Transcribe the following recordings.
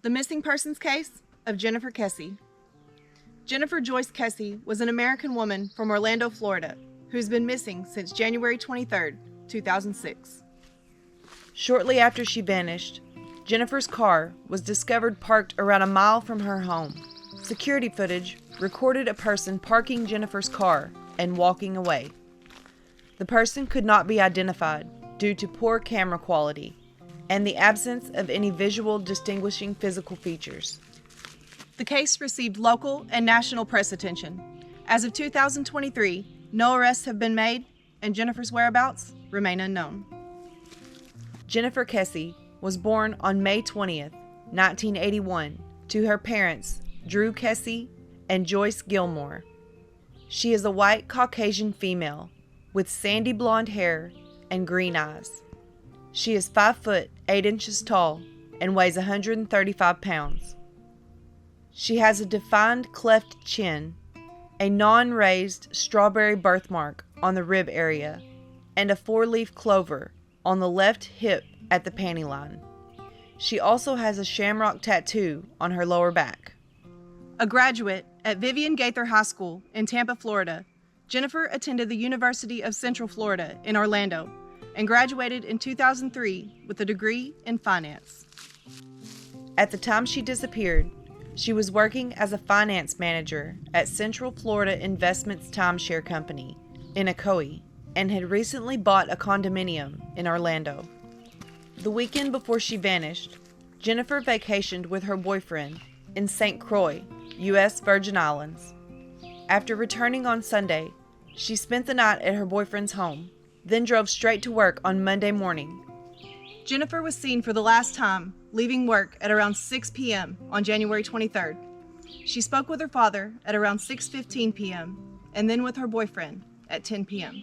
The missing persons case of Jennifer Kesse. Jennifer Joyce Kesse was an American woman from Orlando, Florida, who's been missing since January 23, 2006. Shortly after she vanished, Jennifer's car was discovered parked around a mile from her home. Security footage recorded a person parking Jennifer's car and walking away. The person could not be identified due to poor camera quality and the absence of any visual distinguishing physical features. The case received local and national press attention. As of 2023, no arrests have been made, and Jennifer's whereabouts remain unknown. Jennifer Kesse was born on May 20th, 1981, to her parents, Drew Kesse and Joyce Gilmore. She is a white Caucasian female with sandy blonde hair and green eyes. She is 5 foot 8 inches tall and weighs 135 pounds. She has a defined cleft chin, a non-raised strawberry birthmark on the rib area, and a 4-leaf clover on the left hip at the panty line. She also has a shamrock tattoo on her lower back. A graduate at Vivian Gaither High School in Tampa, Florida, Jennifer attended the University of Central Florida in Orlando and graduated in 2003 with a degree in finance. At the time she disappeared, she was working as a finance manager at Central Florida Investments Timeshare Company in Ocoee and had recently bought a condominium in Orlando. The weekend before she vanished, Jennifer vacationed with her boyfriend in St. Croix, U.S. Virgin Islands. After returning on Sunday, she spent the night at her boyfriend's home, then drove straight to work on Monday morning. Jennifer was seen for the last time leaving work at around 6 p.m. on January 23rd. She spoke with her father at around 6:15 p.m. and then with her boyfriend at 10 p.m.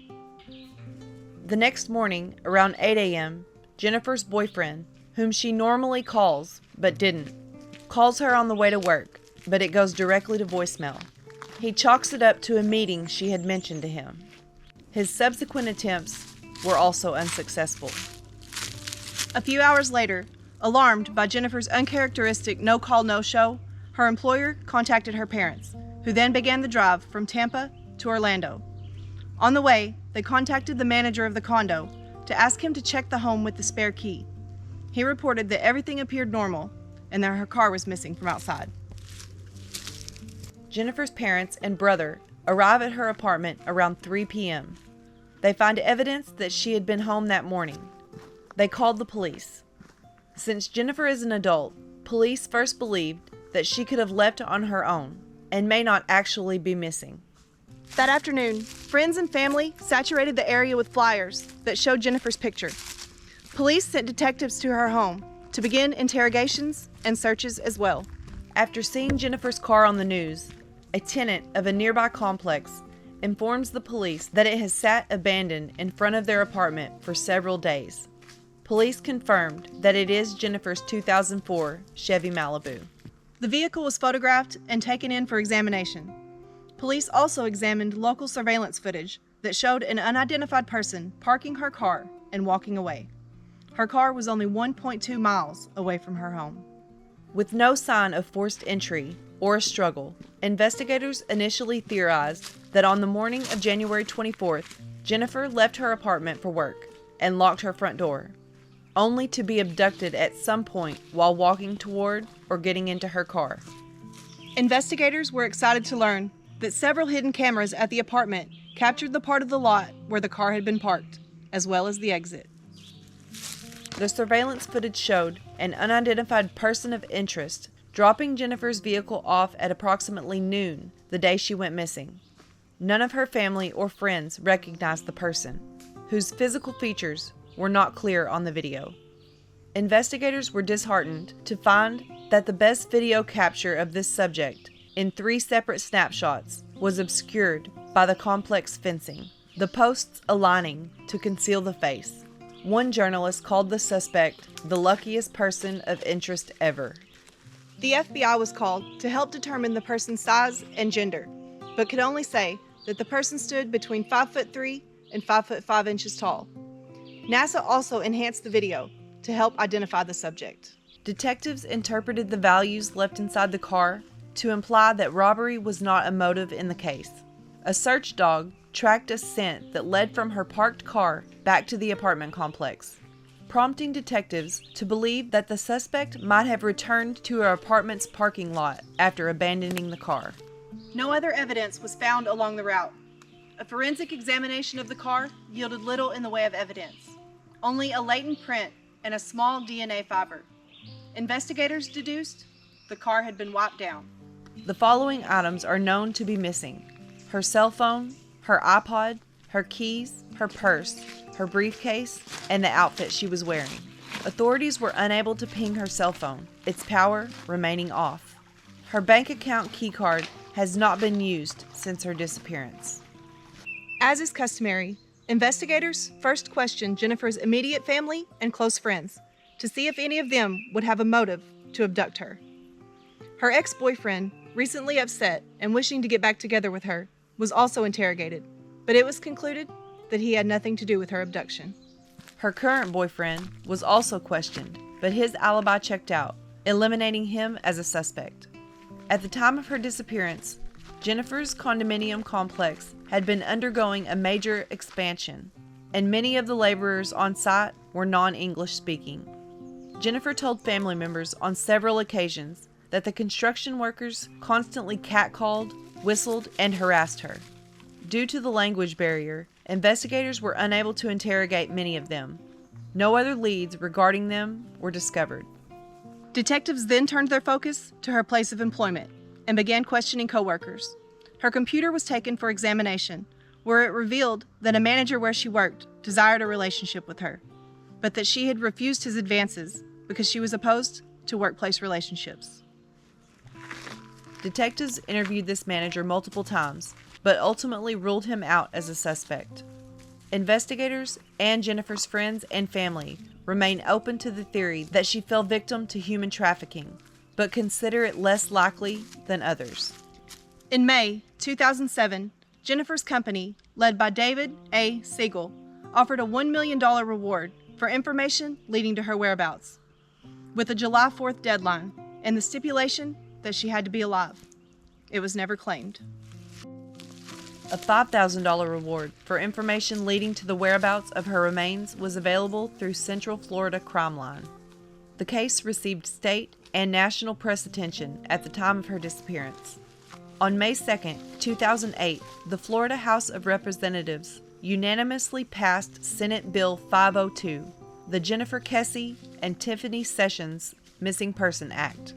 The next morning, around 8 a.m., Jennifer's boyfriend, whom she normally calls but didn't, calls her on the way to work, but it goes directly to voicemail. He chalks it up to a meeting she had mentioned to him. His subsequent attempts were also unsuccessful. A few hours later, alarmed by Jennifer's uncharacteristic no-call, no-show, her employer contacted her parents, who then began the drive from Tampa to Orlando. On the way, they contacted the manager of the condo to ask him to check the home with the spare key. He reported that everything appeared normal and that her car was missing from outside. Jennifer's parents and brother arrive at her apartment around 3 p.m. They find evidence that she had been home that morning. They called the police. Since Jennifer is an adult, police first believed that she could have left on her own and may not actually be missing. That afternoon, friends and family saturated the area with flyers that showed Jennifer's picture. Police sent detectives to her home to begin interrogations and searches as well. After seeing Jennifer's car on the news, a tenant of a nearby complex informs the police that it has sat abandoned in front of their apartment for several days. Police confirmed that it is Jennifer's 2004 Chevy Malibu. The vehicle was photographed and taken in for examination. Police also examined local surveillance footage that showed an unidentified person parking her car and walking away. Her car was only 1.2 miles away from her home. With no sign of forced entry or a struggle, investigators initially theorized that on the morning of January 24th, Jennifer left her apartment for work and locked her front door, only to be abducted at some point while walking toward or getting into her car. Investigators were excited to learn that several hidden cameras at the apartment captured the part of the lot where the car had been parked, as well as the exit. The surveillance footage showed an unidentified person of interest dropping Jennifer's vehicle off at approximately noon the day she went missing. None of her family or friends recognized the person, whose physical features were not clear on the video. Investigators were disheartened to find that the best video capture of this subject, in 3 separate snapshots, was obscured by the complex fencing, the posts aligning to conceal the face. One journalist called the suspect the luckiest person of interest ever. The FBI was called to help determine the person's size and gender, but could only say that the person stood between 5'3" and 5'5" tall. NASA also enhanced the video to help identify the subject. Detectives interpreted the values left inside the car to imply that robbery was not a motive in the case. A search dog tracked a scent that led from her parked car back to the apartment complex, prompting detectives to believe that the suspect might have returned to her apartment's parking lot after abandoning the car. No other evidence was found along the route. A forensic examination of the car yielded little in the way of evidence, only a latent print and a small DNA fiber. Investigators deduced the car had been wiped down. The following items are known to be missing: her cell phone, her iPod, her keys, her purse, her briefcase, and the outfit she was wearing. Authorities were unable to ping her cell phone, its power remaining off. Her bank account keycard has not been used since her disappearance. As is customary, investigators first questioned Jennifer's immediate family and close friends to see if any of them would have a motive to abduct her. Her ex-boyfriend, recently upset and wishing to get back together with her, was also interrogated, but it was concluded that he had nothing to do with her abduction. Her current boyfriend was also questioned, but his alibi checked out, eliminating him as a suspect. At the time of her disappearance, Jennifer's condominium complex had been undergoing a major expansion, and many of the laborers on site were non-English speaking. Jennifer told family members on several occasions that the construction workers constantly catcalled, whistled, and harassed her. Due to the language barrier, investigators were unable to interrogate many of them. No other leads regarding them were discovered. Detectives then turned their focus to her place of employment and began questioning coworkers. Her computer was taken for examination, where it revealed that a manager where she worked desired a relationship with her, but that she had refused his advances because she was opposed to workplace relationships. Detectives interviewed this manager multiple times, but ultimately ruled him out as a suspect. Investigators and Jennifer's friends and family remain open to the theory that she fell victim to human trafficking, but consider it less likely than others. In May 2007, Jennifer's company, led by David A. Siegel, offered a $1 million reward for information leading to her whereabouts, with a July 4th deadline and the stipulation that she had to be alive. It was never claimed. A $5,000 reward for information leading to the whereabouts of her remains was available through Central Florida Crime Line. The case received state and national press attention at the time of her disappearance. On May 2, 2008, the Florida House of Representatives unanimously passed Senate Bill 502, the Jennifer Kesse and Tiffany Sessions Missing Person Act,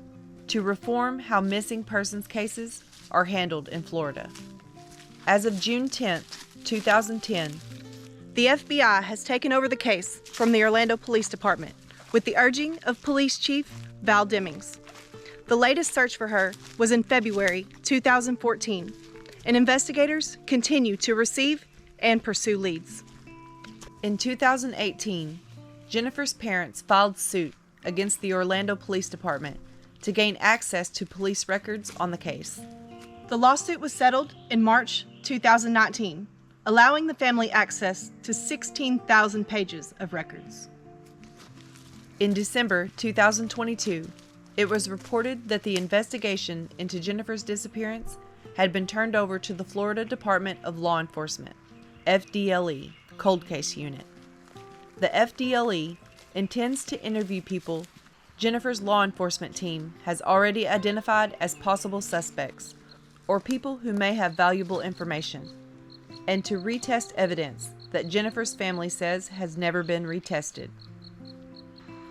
to reform how missing persons cases are handled in Florida. As of June 10, 2010, the FBI has taken over the case from the Orlando Police Department with the urging of Police Chief Val Demings. The latest search for her was in February 2014, and investigators continue to receive and pursue leads. In 2018, Jennifer's parents filed suit against the Orlando Police Department to gain access to police records on the case. The lawsuit was settled in March 2019, allowing the family access to 16,000 pages of records. In December 2022, it was reported that the investigation into Jennifer's disappearance had been turned over to the Florida Department of Law Enforcement, FDLE, Cold Case Unit. The FDLE intends to interview people Jennifer's law enforcement team has already identified as possible suspects, or people who may have valuable information, and to retest evidence that Jennifer's family says has never been retested.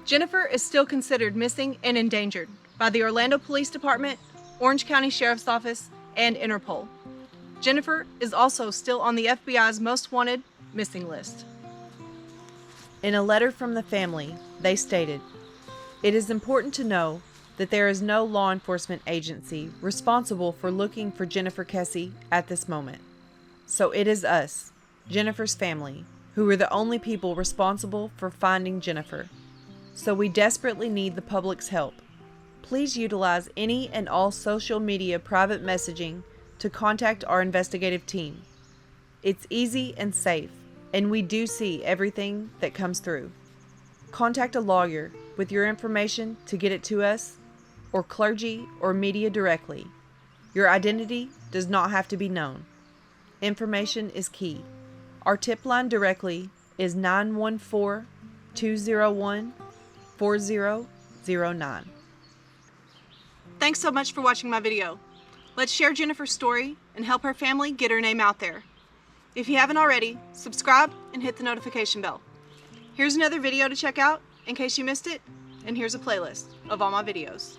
Jennifer is still considered missing and endangered by the Orlando Police Department, Orange County Sheriff's Office, and Interpol. Jennifer is also still on the FBI's most wanted missing list. In a letter from the family, they stated, "It is important to know that there is no law enforcement agency responsible for looking for Jennifer Kesse at this moment. So it is us, Jennifer's family, who are the only people responsible for finding Jennifer. So we desperately need the public's help. Please utilize any and all social media private messaging to contact our investigative team. It's easy and safe, and we do see everything that comes through. Contact a lawyer with your information to get it to us, or clergy or media directly. Your identity does not have to be known. Information is key. Our tip line directly is 914-201-4009. Thanks so much for watching my video. Let's share Jennifer's story and help her family get her name out there. If you haven't already, subscribe and hit the notification bell. Here's another video to check out in case you missed it, and here's a playlist of all my videos.